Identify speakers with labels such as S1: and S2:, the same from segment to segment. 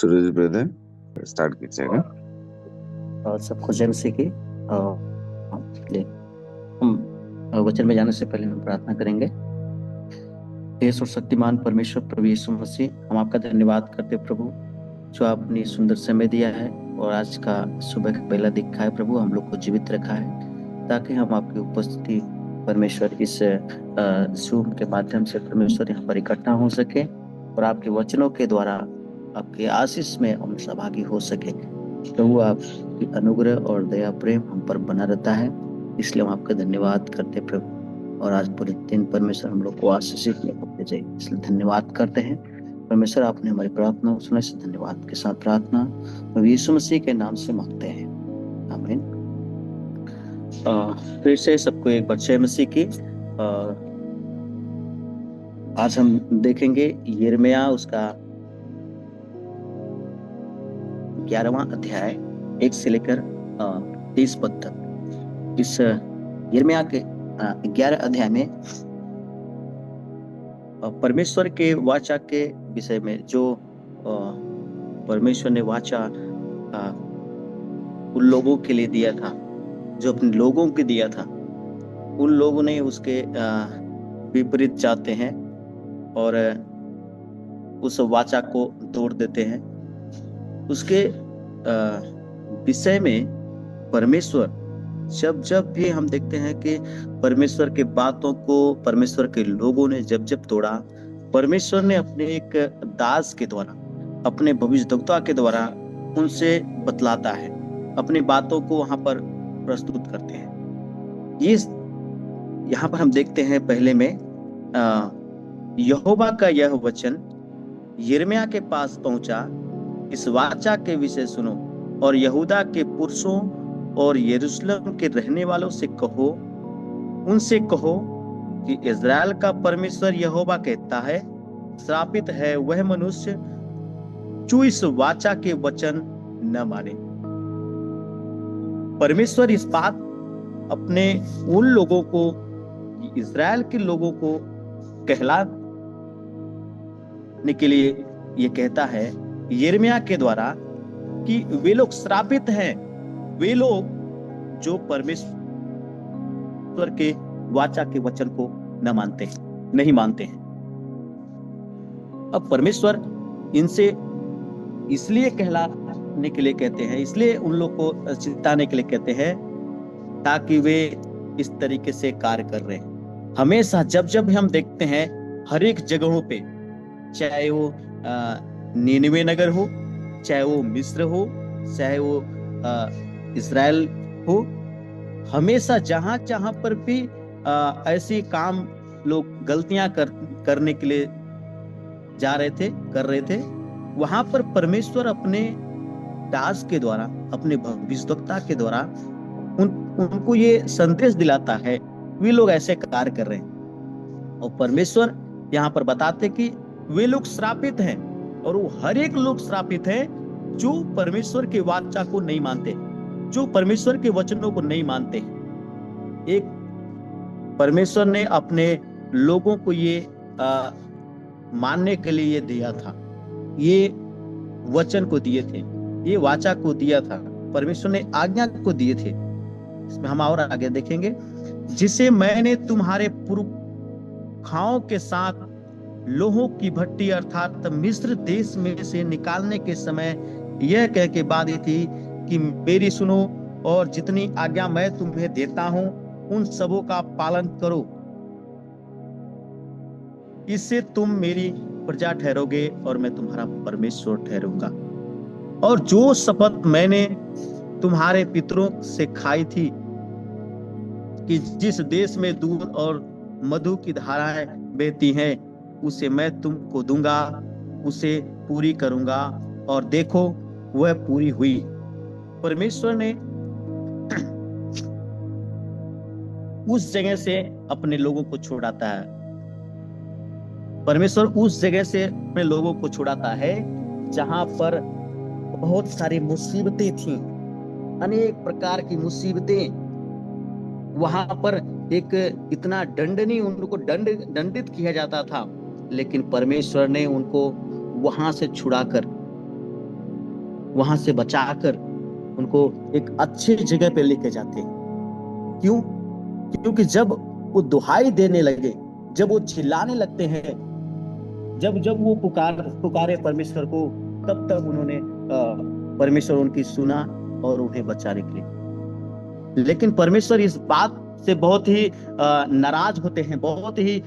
S1: सूरज brother start कीजिएगा।
S2: और सबको जय मसीह की। ले हम वचन में जाने से पहले हम प्रार्थना करेंगे। देश और शक्तिमान परमेश्वर प्रभु यीशु मसीह, हम आपका धन्यवाद करते हैं प्रभु, जो आपने सुंदर समय दिया है और आज का सुबह का पहला दिखा है प्रभु, हम लोग को जीवित रखा है ताकि हम आपकी उपस्थिति परमेश्वर इस जूम के माध्यम से परमेश्वर यहाँ पर इकट्ठा हो सके और आपके वचनों के द्वारा आपके आशीष में हम सहभागी हो सके। प्रभु आपकी अनुग्रह और दया प्रेम हम पर बना रहता है, इसलिए हम आपका धन्यवाद करते हैं प्रभु। और आज पूरे दिन परमेश्वर हम लोग को आशीषित में भेजे, इसलिए धन्यवाद करते हैं परमेश्वर। आपने हमारी प्रार्थना सुना, से धन्यवाद के साथ प्रार्थना प्रभु यीशु मसीह के नाम से मांगते हैं, आमीन। फिर से सबको एक बार जय मसीह की। आज हम देखेंगे यिर्मयाह उसका 11वां अध्याय 1 से लेकर 30 पद तक। इस यिर्मयाह के 11 अध्याय में परमेश्वर के वाचा के विषय में, जो परमेश्वर ने वाचा उन लोगों के लिए दिया था, जो अपने लोगों के दिया था, उन लोगों ने उसके विपरीत जाते हैं और उस वाचा को तोड़ देते हैं। उसके विषय में परमेश्वर जब जब भी हम देखते हैं कि परमेश्वर के बातों को परमेश्वर के लोगों ने जब जब तोड़ा, परमेश्वर ने अपने एक दास के द्वारा, अपने भविष्यद्वक्ता के द्वारा उनसे बतलाता है, अपनी बातों को वहां पर प्रस्तुत करते हैं। ये यहाँ पर हम देखते हैं पहले में यहोवा का यह वचन यिर्मयाह के पास पहुंचा, इस वाचा के विषय सुनो और यहूदा के पुरुषों और यरूशलेम के रहने वालों से कहो, उनसे कहो कि इज़राइल का परमेश्वर यहोवा कहता है, श्रापित है वह मनुष्य जो इस वाचा के वचन न माने। परमेश्वर इस बात अपने उन लोगों को, इज़राइल के लोगों को कहलाने के लिए ये कहता है यिर्मयाह के द्वारा कि वे लोग श्रापित हैं, वे लोग जो परमेश्वर के वाचा के वचन को नहीं मानते हैं। अब परमेश्वर इनसे इसलिए कहलाने के लिए कहते हैं, इसलिए उन लोग को चिताने के लिए कहते हैं ताकि वे इस तरीके से कार्य कर रहे हैं। हमेशा जब जब हम देखते हैं हर एक जगहों पे, चाहे वो नीनवे नगर हो, चाहे वो मिस्र हो, चाहे वो इज़राइल हो, हमेशा जहां जहां पर भी ऐसी काम लोग गलतियां करने के लिए कर रहे थे, वहां पर परमेश्वर अपने दास के द्वारा, अपने भविष्यद्वक्ता के द्वारा उनको ये संदेश दिलाता है वे लोग ऐसे कार्य कर रहे हैं। और परमेश्वर यहाँ पर बताते कि वे लोग श्रापित हैं, और वो हर एक लोग श्रापित है जो परमेश्वर के वाचा को नहीं मानते, जो परमेश्वर के वचनों को नहीं मानते। एक परमेश्वर ने अपने लोगों को ये मानने के लिए ये दिया था, ये वचन को दिए थे, ये वाचा को दिया था, परमेश्वर ने आज्ञा को दिए थे। इसमें हम और आगे देखेंगे, जिसे मैंने तुम्हारे पुरखाओं के साथ लोहों की भट्टी अर्थात मिस्र देश में से निकालने के समय यह कह के बांधी थी कि मेरी सुनो और जितनी आज्ञा मैं तुम्हें देता हूं उन सबों का पालन करो, इससे तुम मेरी प्रजा ठहरोगे और मैं तुम्हारा परमेश्वर ठहरूंगा। और जो शपथ मैंने तुम्हारे पितरों से खाई थी कि जिस देश में दूध और मधु की धाराएं बहती हैं, उसे मैं तुमको दूंगा, उसे पूरी करूंगा। और देखो वह पूरी हुई। परमेश्वर ने उस जगह से अपने लोगों को छुड़ाता है, परमेश्वर उस जगह से अपने लोगों को छुड़ाता है जहां पर बहुत सारी मुसीबतें थी, अनेक प्रकार की मुसीबतें। वहां पर एक इतना दंडनीय उनको दंडित किया जाता था, लेकिन परमेश्वर ने उनको वहां से छुड़ाकर वहां से बचाकर उनको एक अच्छी जगह पे लेके जाते हैं। क्यों? क्योंकि जब वो दुहाई देने लगे, जब वो चिल्लाने लगते हैं, जब जब वो पुकारे परमेश्वर को, तब तब उन्होंने परमेश्वर उनकी सुना और उन्हें बचाने के लिए। लेकिन परमेश्वर इस बात से बहुत ही नाराज होते हैं, बहुत ही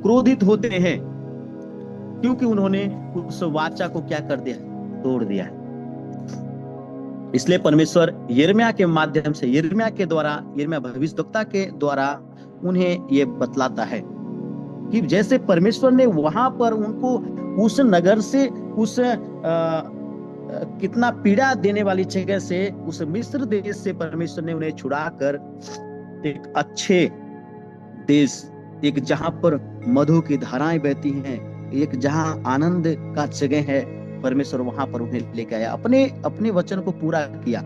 S2: क्रोधित होते हैं, क्योंकि उन्होंने उस वाचा को क्या कर दिया? तोड़ दिया। इसलिए परमेश्वर यिर्मयाह के माध्यम से, यिर्मयाह के द्वारा, यिर्मयाह भविष्यद्वक्ता के द्वारा उन्हें ये बतलाता है कि जैसे परमेश्वर ने वहां पर उनको उस नगर से, उस कितना पीड़ा देने वाली जगह से, उस मिस्र देश से परमेश्वर ने उन्हें छुड़ाकर एक अच्छे देश, एक जहां पर मधु की धाराएं बहती हैं, एक जहां आनंद का जगह है, परमेश्वर वहां पर उन्हें लेके आया। अपने वचन को पूरा किया।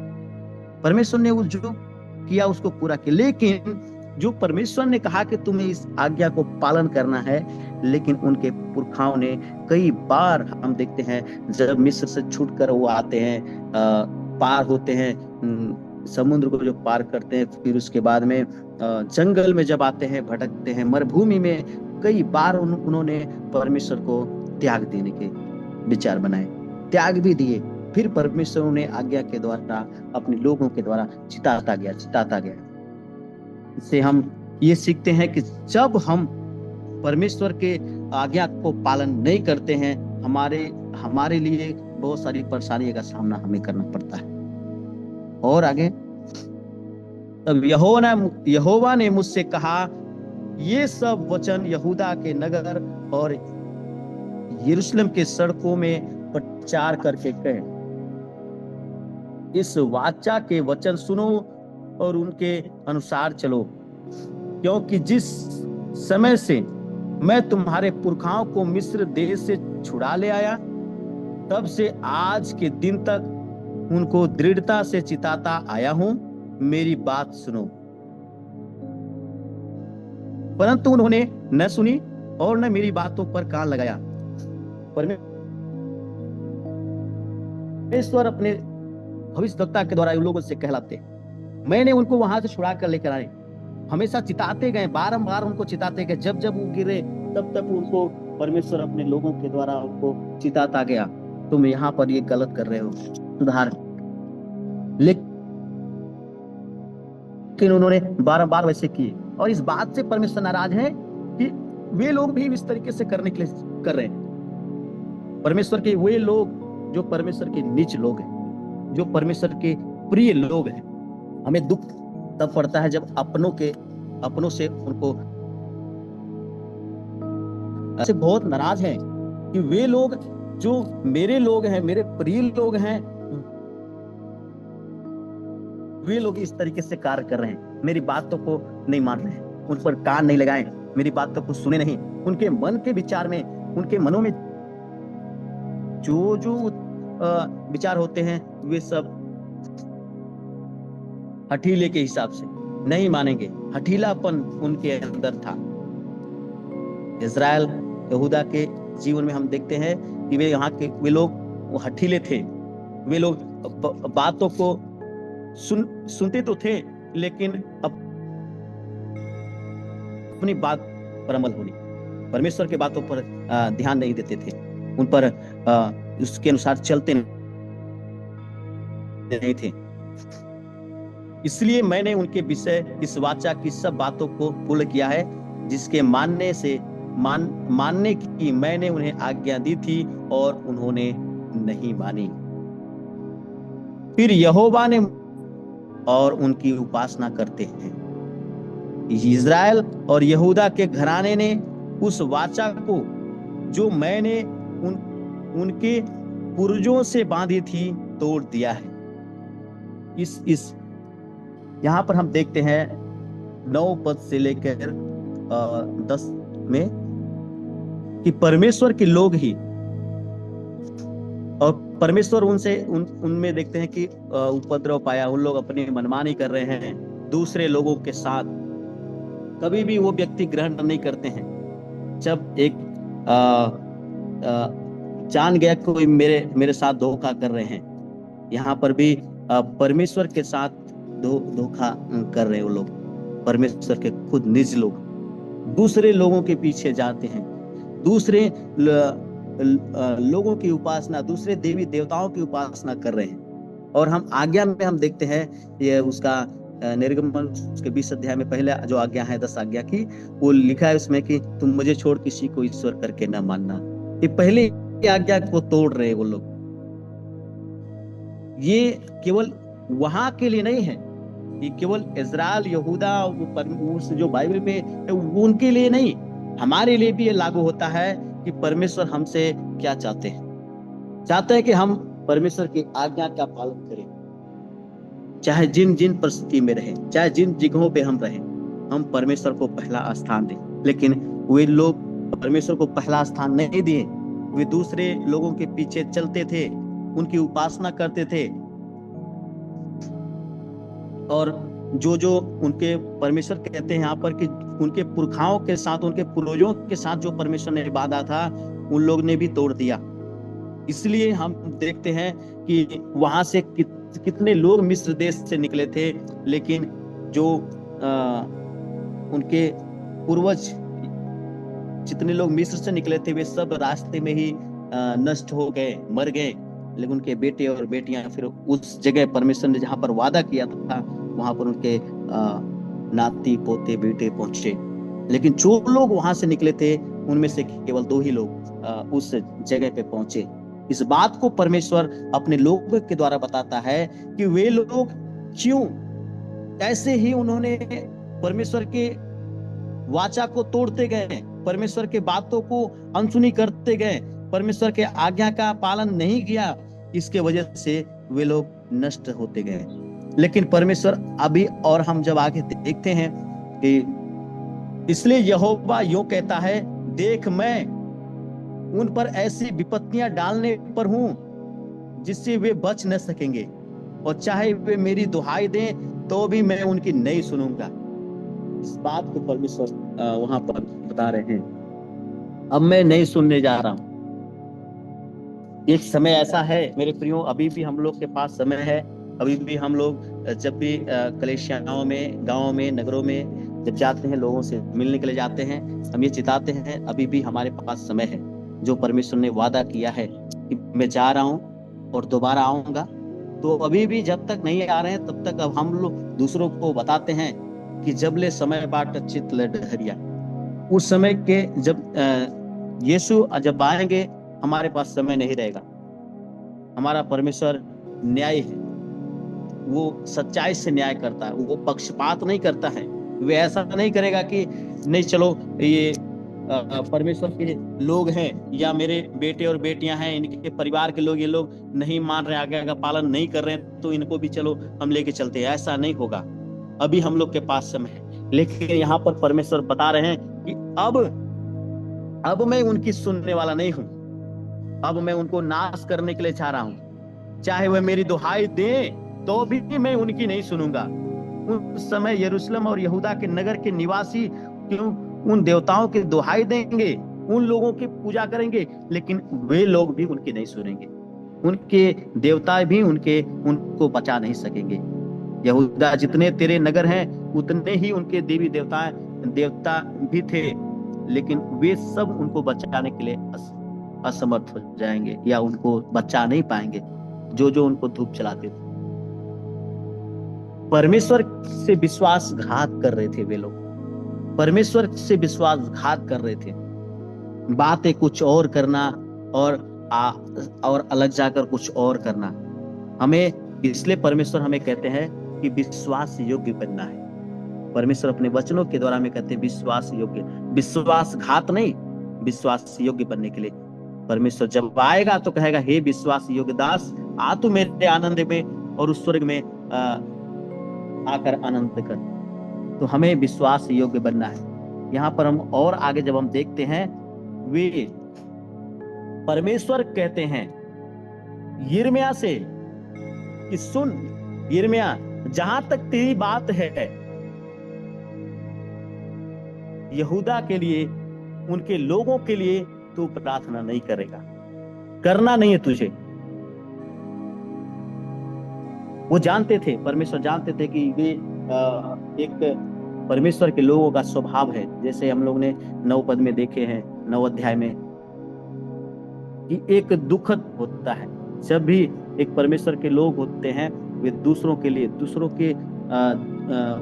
S2: परमेश्वर ने वो जो किया उसको पूरा किया। लेकिन जो परमेश्वर ने कहा कि तुम्हें इस आज्ञा को पालन करना है, लेकिन उनके पुरखाओं ने कई बार, हम देखते हैं जब मिस्र से छूटकर वो आते हैं, पार होते हैं, समुद्र को जो पार करते हैं, फिर उसके बाद में जंगल में जब आते हैं, भटकते हैं, मरुभूमि में कई बार उन्होंने परमेश्वर को त्याग देने के विचार बनाए, त्याग भी दिए। फिर परमेश्वर उन्हें आज्ञा के द्वारा, अपने लोगों के द्वारा चिताता गया। इससे हम ये सीखते हैं कि जब हम परमेश्वर के आज्ञा को पालन नहीं करते हैं, हमारे लिए बहुत सारी परेशानियों का सामना हमें करना पड़ता है। और आगे, तब यहोवा ने मुझसे कहा, ये सब वचन यहूदा के नगर और यरूशलेम के सड़कों में प्रचार करके कहे। इस वाचा के वचन सुनो और उनके अनुसार चलो, क्योंकि जिस समय से मैं तुम्हारे पुरखाओं को मिस्र देश से छुड़ा ले आया, तब से आज के दिन तक उनको दृढ़ता से चिताता आया हूं, मेरी बात सुनो। परंतु उन्होंने न सुनी और न मेरी बातों पर कान लगाया। परमेश्वर अपने भविष्यद्वक्ता के द्वारा उन लोगों से कहलाते, मैंने उनको वहां से छुड़ा कर लेकर आए, हमेशा चिताते गए, बारंबार उनको चिताते गए। जब जब वो गिरे, तब तब उनको परमेश्वर अपने लोगों के द्वारा उनको चिताता गया, तुम यहाँ पर ये गलत कर रहे हो, सुधार। लेकिन उन्होंने बारंबार वैसे किए, और इस बात से परमेश्वर नाराज है कि वे लोग भी इस तरीके से करने के लिए कर रहे हैं। परमेश्वर के वे लोग जो परमेश्वर के नीच लोग हैं, जो परमेश्वर के प्रिय लोग हैं, हमें दुख तब पड़ता है जब अपनों से उनको ऐसे बहुत नाराज हैं कि वे लोग जो मेरे लोग हैं, मेरे प्रिय लोग हैं, वे लोग इस तरीके से कार्य कर रहे हैं, मेरी बातों को नहीं मान रहे हैं, उन पर कान नहीं लगाए, मेरी बातों को सुने नहीं। उनके मन के विचार में, उनके मनों में जो जो विचार होते हैं, वे सब हठीले के हिसाब से नहीं मानेंगे। हठीलापन उनके अंदर था। इजराइल यहूदा के जीवन में हम देखते हैं कि वे लोग वो हठीले थे। वे लोग बातों को सुनते तो थे, लेकिन अपनी बात पर अमल होनी, परमेश्वर के बातों पर ध्यान नहीं देते थे, उन पर उसके अनुसार चलते नहीं थे। इसलिए मैंने उनके विषय इस वाचा की सब बातों को पूर्ण किया है, जिसके मानने की मैंने उन्हें आज्ञा दी थी और उन्होंने नहीं मानी। फिर यहोवा ने और उनकी उपासना करते हैं। इज़राइल और यहूदा के घराने ने उस वाचा को जो मैंने उनके पूर्वजों से बांधी थी, तोड़ दिया है। इस यहां पर हम देखते हैं 9 पद से लेकर 10 में कि परमेश्वर के लोग ही, और परमेश्वर उनमें देखते हैं कि उपद्रव पाया, उन लोग अपनी मनमानी कर रहे हैं दूसरे लोगों के साथ। कभी भी वो व्यक्ति ग्रहण नहीं करते हैं। जब एक जान गया कोई मेरे साथ धोखा कर रहे हैं। यहाँ पर भी परमेश्वर के साथ धोखा कर रहे हैं वो लोग। परमेश्वर के खुद निज लोग दूसरे लोगों के पीछे जाते हैं, दूसरे लोगों की उपासना, दूसरे देवी देवताओं की उपासना कर रहे हैं। और हम आज्ञा में हम देखते हैं, ये उसका निर्गमन उसके 20 अध्याय में पहले जो आज्ञा है 10 आज्ञा की, वो लिखा है उसमें कि तुम मुझे छोड़ किसी को ईश्वर करके न मानना। ये पहले आज्ञा को तोड़ रहे हैं वो लोग। ये केवल वहां के लिए नहीं है, ये केवल इजराइल यहूदा जो बाइबल में है उनके लिए नहीं, हमारे लिए भी ये लागू होता है कि परमेश्वर हमसे क्या चाहते हैं। चाहते हैं कि हम परमेश्वर की आज्ञा का पालन करें, चाहे जिन जिन परिस्थिति में रहे, चाहे जिन जगहों पे हम रहे, हम परमेश्वर को पहला स्थान दें। लेकिन वे लोग परमेश्वर को पहला स्थान नहीं दिए, वे दूसरे लोगों के पीछे चलते थे, उनकी उपासना करते थे। और जो उनके परमेश्वर कहते हैं यहाँ पर कि उनके पुरखाओं के साथ, उनके पूर्वजों के साथ जो परमेश्वर ने वादा था, उन लोग ने भी तोड़ दिया। इसलिए हम देखते हैं कि वहां से कितने लोग मिस्र देश से निकले थे, लेकिन जो उनके पूर्वज जितने लोग मिस्र से निकले थे वे सब रास्ते में ही नष्ट हो गए, मर गए। लेकिन उनके बेटे और बेटियां फिर उस जगह परमेश्वर ने जहां पर वादा किया था वहां पर उनके नाती पोते बेटे पहुंचे। लेकिन जो लोग वहां से निकले थे उनमें से केवल 2 ही लोग उस जगह पे पहुंचे। इस बात को परमेश्वर अपने लोगों के द्वारा बताता है कि वे लोग क्यों, कैसे ही उन्होंने परमेश्वर के वाचा को तोड़ते गए, परमेश्वर के बातों को अनसुनी करते गए, परमेश्वर के आज्ञा का पालन नहीं किया, इसके वजह से वे लोग नष्ट होते गए। लेकिन परमेश्वर अभी, और हम जब आगे देखते हैं कि इसलिए यहोवा यूं कहता है, देख मैं उन पर ऐसी विपत्तियां डालने पर हूं जिससे वे बच न सकेंगे, और चाहे वे मेरी दुहाई दें तो भी मैं उनकी नहीं सुनूंगा। इस बात को परमेश्वर वहां पर बता रहे हैं। अब मैं नहीं सुनने जा रहा हूं। एक समय ऐसा है मेरे प्रियो, अभी भी हम लोग के पास समय है। अभी भी हम लोग जब भी कलेशियाओं में, गांवों में, नगरों में जब जाते हैं, लोगों से मिलने के लिए जाते हैं, हम ये चिताते हैं अभी भी हमारे पास समय है। जो परमेश्वर ने वादा किया है कि मैं जा रहा हूं और दोबारा आऊंगा, तो अभी भी जब तक नहीं आ रहे हैं तब तक अब हम लोग दूसरों को बताते हैं कि जब ले समय बाट चित ले डहरिया। उस समय के जब यीशु जब आएंगे हमारे पास समय नहीं रहेगा। हमारा परमेश्वर न्याय है, वो सच्चाई से न्याय करता है, वो पक्षपात नहीं करता है। वे ऐसा नहीं करेगा कि नहीं चलो ये परमेश्वर के लोग हैं या मेरे बेटे और बेटियां हैं, इनके परिवार के लोग, ये लोग नहीं मान रहे, आज्ञा का पालन नहीं कर रहे हैं, तो इनको भी चलो हम लेके चलते हैं। ऐसा नहीं होगा। अभी हम लोग के पास समय है। लेकिन यहाँ पर परमेश्वर बता रहे हैं कि अब मैं उनकी सुनने वाला नहीं हूं। अब मैं उनको नाश करने के लिए चाह रहा हूं। चाहे वह मेरी दुहाई दें तो भी मैं उनकी नहीं सुनूंगा। उस समय यरूशलेम और यहूदा के नगर के निवासी क्यों उन देवताओं की दुहाई देंगे, उन लोगों की पूजा करेंगे, लेकिन वे लोग भी उनकी नहीं सुनेंगे। उनके देवता भी उनको बचा नहीं सकेंगे। यहूदा जितने तेरे नगर हैं उतने ही उनके देवी देवता भी थे, लेकिन वे सब उनको बचाने के लिए असमर्थ हो जाएंगे या उनको बचा नहीं पाएंगे, जो उनको धूप चलाते थे। परमेश्वर से विश्वासघात कर रहे थे वे लोग, परमेश्वर से विश्वासघात कर रहे थे। बातें कुछ और करना और अलग जाकर कुछ और करना। हमें इसलिए परमेश्वर हमें कहते हैं कि विश्वास योग्य बनना है। परमेश्वर अपने वचनों के द्वारा हमें कहते हैं विश्वास योग्य, विश्वासघात नहीं, विश्वास योग्य बनने के लिए। परमेश्वर जब आएगा तो कहेगा, हे विश्वास योग्य दास, आ तू मेरे आनंद में और उस स्वर्ग में आकर आनंद कर। तो हमें विश्वास योग्य बनना है। यहाँ पर हम और आगे जब हम देखते हैं, वे परमेश्वर कहते हैं यिर्मयाह से कि सुन यिर्मयाह, जहां तक तेरी बात है यहूदा के लिए, उनके लोगों के लिए तू प्रार्थना नहीं करेगा। करना नहीं है तुझे। वो जानते थे, परमेश्वर जानते थे कि वे एक परमेश्वर के लोगों का स्वभाव है, जैसे हम लोग ने 9 पद में देखे हैं, 9 अध्याय में, कि एक दुखद होता है जब भी एक परमेश्वर के लोग होते हैं, वे दूसरों के लिए, दूसरों के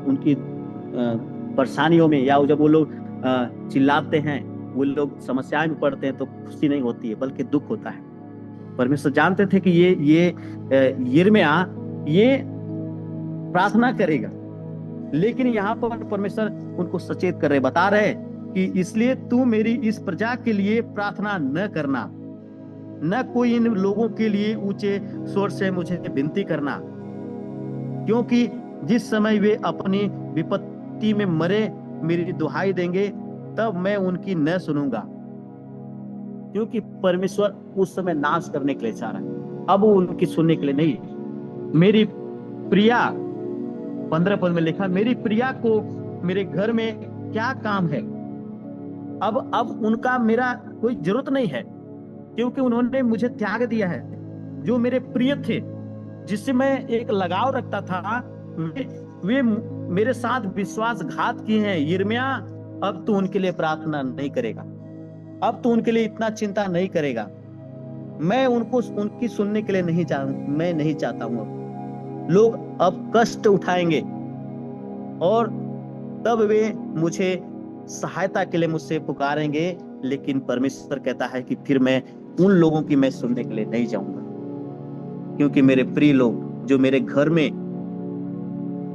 S2: उनकी परेशानियों में, या जब वो लोग चिल्लाते हैं, वो लोग समस्याएं में पड़ते हैं, तो खुशी नहीं होती है बल्कि दुख होता है। परमेश्वर जानते थे कि ये यिर्मयाह ये प्रार्थना करेगा, लेकिन यहाँ पर परमेश्वर उनको सचेत कर रहे, बता रहे कि इसलिए तू मेरी इस प्रजा के लिए प्रार्थना न करना, न कोई इन लोगों के लिए ऊंचे स्वर से मुझे विनती करना, क्योंकि जिस समय वे अपनी विपत्ति में मरे मेरी दुहाई देंगे, तब मैं उनकी न सुनूंगा। क्योंकि परमेश्वर उस समय नाश करने के लिए चाह रहा है, अब वो उनकी सुनने के लिए नहीं। मेरी प्रिया, 15 पद में लिखा, मेरी प्रिया को मेरे घर में क्या काम है। अब उनका मेरा कोई जरूरत नहीं है, क्योंकि उन्होंने मुझे त्याग दिया है। जो मेरे प्रिय थे, जिससे मैं एक लगाव रखता था, वे मेरे साथ विश्वासघात किए हैं। यिर्मयाह, अब तू उनके लिए प्रार्थना नहीं करेगा, अब तू उनके लिए इतना चिंता नहीं करेगा। मैं उनको उनकी सुनने के लिए मैं नहीं चाहता हूं। लोग अब कष्ट उठाएंगे और तब वे मुझे सहायता के लिए मुझसे पुकारेंगे, लेकिन परमेश्वर कहता है कि फिर मैं उन लोगों की मैं सुनने के लिए नहीं जाऊंगा, क्योंकि मेरे प्रिय लोग जो मेरे घर में,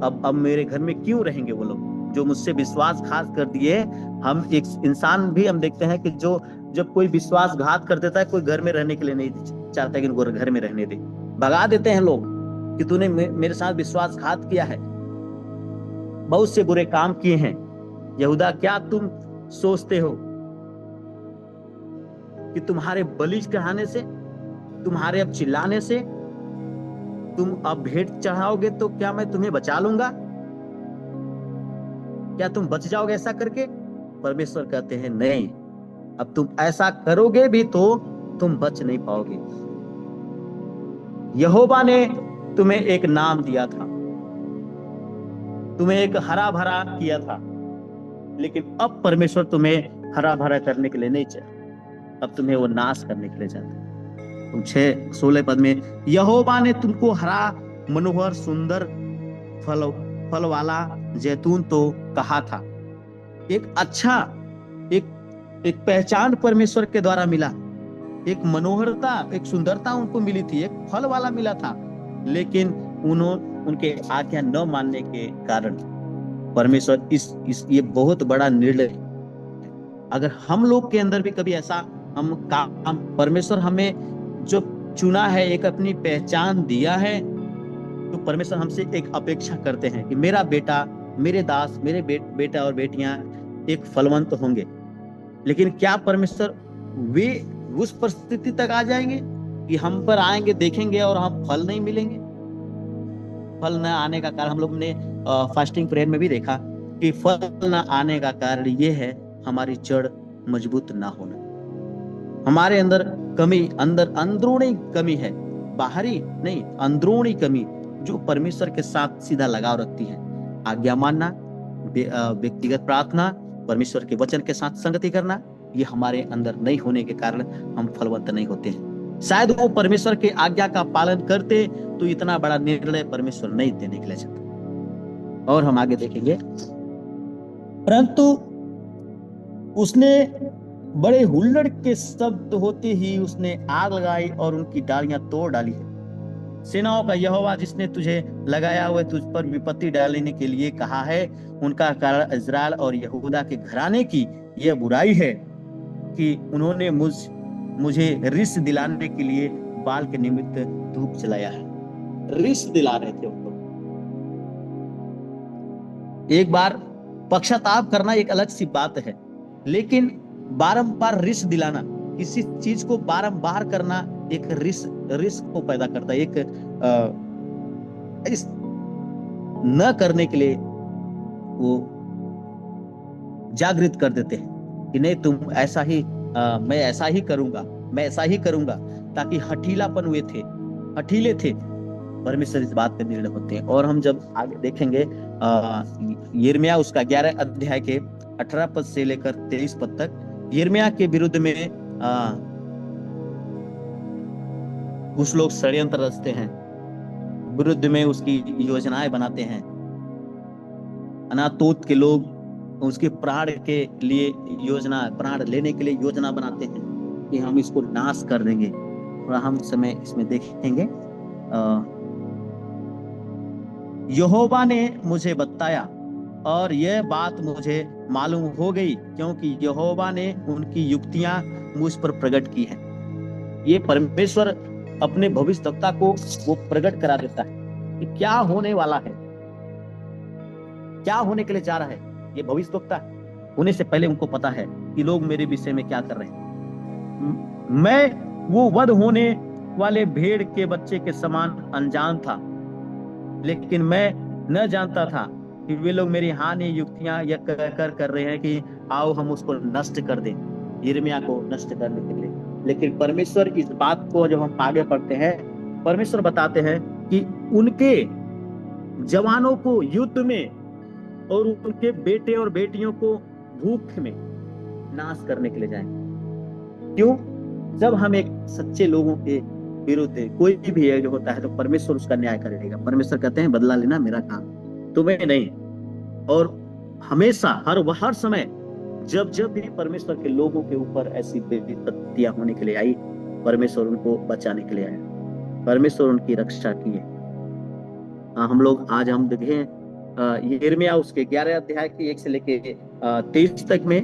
S2: अब मेरे घर में क्यों रहेंगे वो लोग जो मुझसे विश्वासघात कर दिए। हम एक इंसान भी हम देखते हैं कि जो जब कोई विश्वासघात कर देता है, कोई घर में रहने के लिए नहीं चाहता कि उनको घर में रहने दे, भगा देते हैं लोग कि तूने मेरे साथ विश्वासघात किया है, बहुत से बुरे काम किए हैं। यहूदा, क्या तुम सोचते हो कि तुम्हारे बलि चढ़ाने से, तुम्हारे अब चिल्लाने से, तुम अब भेंट चढ़ाओगे तो क्या मैं तुम्हें बचा लूंगा? क्या तुम बच जाओगे ऐसा करके? परमेश्वर कहते हैं नहीं, अब तुम ऐसा करोगे भी तो तुम बच नहीं पाओगे। यहोवा ने तुम्हें एक नाम दिया था, तुम्हें एक हरा भरा किया था, लेकिन अब परमेश्वर तुम्हें हरा भरा करने के लिए नहीं चाहता, अब तुम्हें वो नाश करने के लिए चाहता है। 6-16 पद में, यहोवा ने तुमको हरा मनोहर सुंदर फल वाला जैतून तो कहा था। एक अच्छा एक पहचान परमेश्वर के द्वारा मिला, एक मनोहरता, एक सुंदरता उनको मिली थी, एक फल वाला मिला था, लेकिन उनके आज्ञा न मानने के कारण परमेश्वर ये बहुत बड़ा निर्णय। अगर हम लोग के अंदर भी कभी ऐसा हम काम, परमेश्वर हमें जो चुना है, एक अपनी पहचान दिया है, तो परमेश्वर हमसे एक अपेक्षा करते हैं कि मेरा बेटा, मेरे दास, मेरे बेटा और बेटियां एक फलवंत होंगे। लेकिन क्या परमेश्वर वे उस परिस्थिति तक आ जाएंगे कि हम पर आएंगे, देखेंगे और हम फल नहीं मिलेंगे? फल न आने का कारण हम लोग ने फास्टिंग प्रेयर में भी देखा कि फल न आने का कारण ये है हमारी जड़ मजबूत ना होना, हमारे अंदर कमी, अंदरूनी कमी है, बाहरी नहीं, अंदरूनी कमी जो परमेश्वर के साथ सीधा लगाव रखती है। आज्ञा मानना, व्यक्तिगत प्रार्थना, परमेश्वर के वचन के साथ संगति करना, ये हमारे अंदर नहीं होने के कारण हम फलवंत नहीं होते हैं। शायद वो परमेश्वर के आज्ञा का पालन करते तो इतना बड़ा निर्णय परमेश्वर नहीं देने के लिए चाहता। और हम आगे देखेंगे, परंतु उसने बड़े हुल्लड़ के शब्द होते ही उसने आग लगाई और उनकी डालियां तोड़ डाली है। सेनाओं का यहोवा जिसने तुझे लगाया हुआ तुझ पर विपत्ति डालने के लिए कहा है, उनका कारण इस्राएल और यहूदा के घराने की यह बुराई है कि उन्होंने मुझे रिस दिलाने के लिए बाल के निमित्त धूप जलाया है। रिस दिला रहे थे उनको। एक बार पक्षताप करना एक अलग सी बात है, लेकिन बारंबार रिस दिलाना, किसी चीज को बारंबार करना एक रिस को पैदा करता है। एक न करने के लिए वो जागृत कर देते हैं कि नहीं, तुम ऐसा ही मैं ऐसा ही करूंगा, मैं ऐसा ही करूंगा। ताकि हठीलापन हुए थे, हठीले थे, परमेश्वर इस बात पे निर्णय होते हैं। और हम जब आगे देखेंगे यिर्मयाह उसका 11 अध्याय के 18 पद से लेकर 23 पद तक, यिर्मयाह के विरुद्ध में कुछ लोग षड्यंत्र रचते हैं, विरुद्ध में उसकी योजनाएं बनाते हैं। अनातोत के लोग उसके प्राण के लिए योजना, प्राण लेने के लिए योजना बनाते हैं कि हम इसको नाश कर देंगे। और हम समय इसमें देखेंगे, यहोवा ने मुझे बताया और यह बात मुझे मालूम हो गई, क्योंकि यहोवा ने उनकी युक्तियां मुझ पर प्रकट की हैं। ये परमेश्वर अपने भविष्यवक्ता को वो प्रकट करा देता है कि क्या होने वाला है, क्या होने के लिए जा रहा है। ये भविष्यवक्ता होने से पहले उनको पता है कि लोग मेरे विषय में क्या कर रहे हैं। मैं वो वध होने वाले भेड़ के बच्चे के समान अनजान था, लेकिन मैं न जानता था कि वे लोग मेरी हानि युक्तियां यह कर रहे हैं कि आओ हम उसको नष्ट कर दें, यिर्मयाह को नष्ट करने के लिए। लेकिन परमेश्वर इस बात को जब हम आगे पढ़ते हैं, परमेश्वर बताते हैं कि उनके जवानों को युद्ध में और उनके बेटे और बेटियों को भूख में नाश करने के लिए जाएंगे। क्यों? जब हम एक सच्चे लोगों के विरुद्ध कोई भी जो होता है तो परमेश्वर उसका न्याय करेगा। परमेश्वर कहते हैं बदला लेना मेरा काम, तुम्हें नहीं। और हमेशा हर समय जब भी परमेश्वर के लोगों के ऊपर ऐसी विपत्तियां होने के लिए आई, परमेश्वर उनको बचाने के लिए आया, परमेश्वर उनकी रक्षा की है। हम लोग आज हम देखें यिर्मयाह उसके 11 अध्याय के 1 से लेके 23 तक में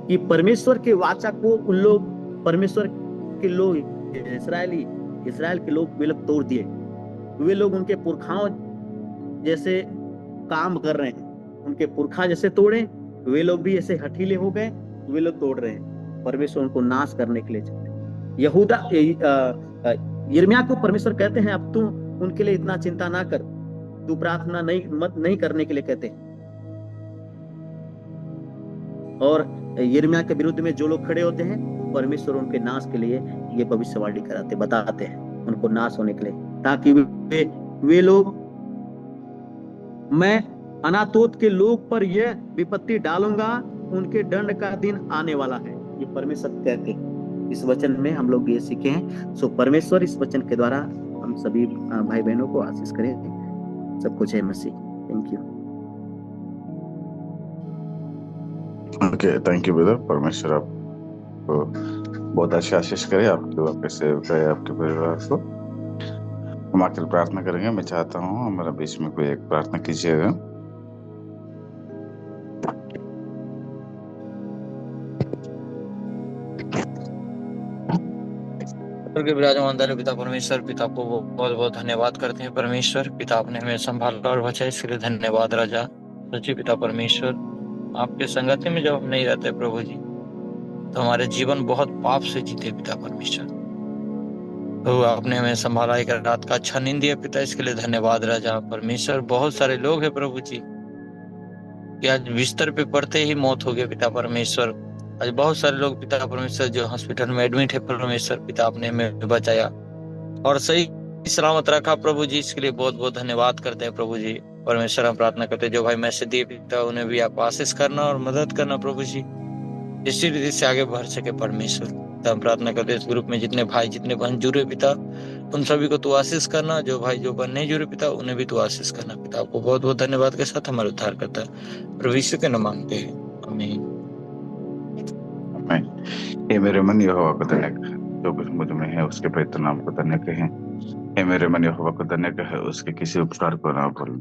S2: कि परमेश्वर के वाचा को उन लोग, परमेश्वर के लोग, इसराइल के लोग वे लोग तोड़ दिए। वे लोग उनके पुरखाओं जैसे काम कर रहे हैं, उनके पुरखा जैसे तोड़े, वे लोग भी ऐसे हठीले हो गए, वे लोग तोड़ रहे हैं। परमेश्वर उनको नाश करने के लिए चाहते। यिर्मयाह को परमेश्वर कहते हैं अब तू उनके लिए इतना चिंता ना कर, तू प्रार्थना नहीं करने के लिए कहते हैं। और यिर्मयाह के विरुद्ध में जो लोग खड़े होते हैं, परमेश्वर उनके नाश के लिए ये भविष्यवाणी कराते, बताते हैं उनको नाश होने के लिए, ताकि वे लोग, मैं अनातोत के लोग पर यह विपत्ति डालूंगा, उनके दंड का दिन आने वाला है। ये परमेश्वर कहते हैं। इस वचन में हम लोग ये सीखे हैं। सो परमेश्वर इस वचन के द्वारा हम सभी भाई बहनों को आशीष करें। सब कुछ है मसीह। Thank you.
S1: Okay, thank you brother. परमेश्वर आपको बहुत अच्छी आशीष करे, आपके सेवक है, आपके परिवार को। हम आखिर प्रार्थना करेंगे। मैं चाहता हूँ हमारा बीच में कोई एक प्रार्थना कीजिएगा।
S3: के विराजमान धन्य पिता परमेश्वर, पिता को बहुत बहुत धन्यवाद करते हैं। परमेश्वर पिता आपने हमें संभाला और बचाया, इसके लिए धन्यवाद राजा। सच्ची पिता परमेश्वर, आपके संगति में जब हम नहीं रहते प्रभु जी, तो हमारे जीवन बहुत पाप से जीते पिता परमेश्वर। तो आपने हमें संभाला, एक रात का अच्छा नींद दिया पिता, इसके लिए धन्यवाद राजा परमेश्वर। बहुत सारे लोग हैं प्रभु जी कि आज बिस्तर पे पड़ते ही मौत हो गया पिता परमेश्वर। आज बहुत सारे लोग पिता परमेश्वर जो हॉस्पिटल में एडमिट है परमेश्वर पिता, आपने हमें बचाया और सही सलामत रखा प्रभु जी, इसके लिए बहुत बहुत धन्यवाद करते हैं प्रभु जी। परमेश्वर हम प्रार्थना करते हैं जो भाई मैसेज दिए पिता, उन्हें भी आप आशीष करना और मदद करना प्रभु जी, इसी रीति से आगे बढ़ सके परमेश्वर। हम प्रार्थना करते हैं इस ग्रुप में जितने भाई जितने बहन जुड़े पिता, उन सभी को तू आशीष करना। जो भाई जो बहन नहीं जुड़े पिता, उन्हें भी तू आशीष करना पिता। आपको बहुत बहुत धन्यवाद के साथ हमारे उद्धार करता है प्रभु यीशु के नाम मांगते हैं, आमीन।
S1: हे मेरे मन यहोवा को धन्य कह, जो कुछ मुझ में है उसके पवित्र नाम को धन्य कहे। हे मेरे मन यहोवा को धन्य कहे, उसके किसी उपकार को ना भूल।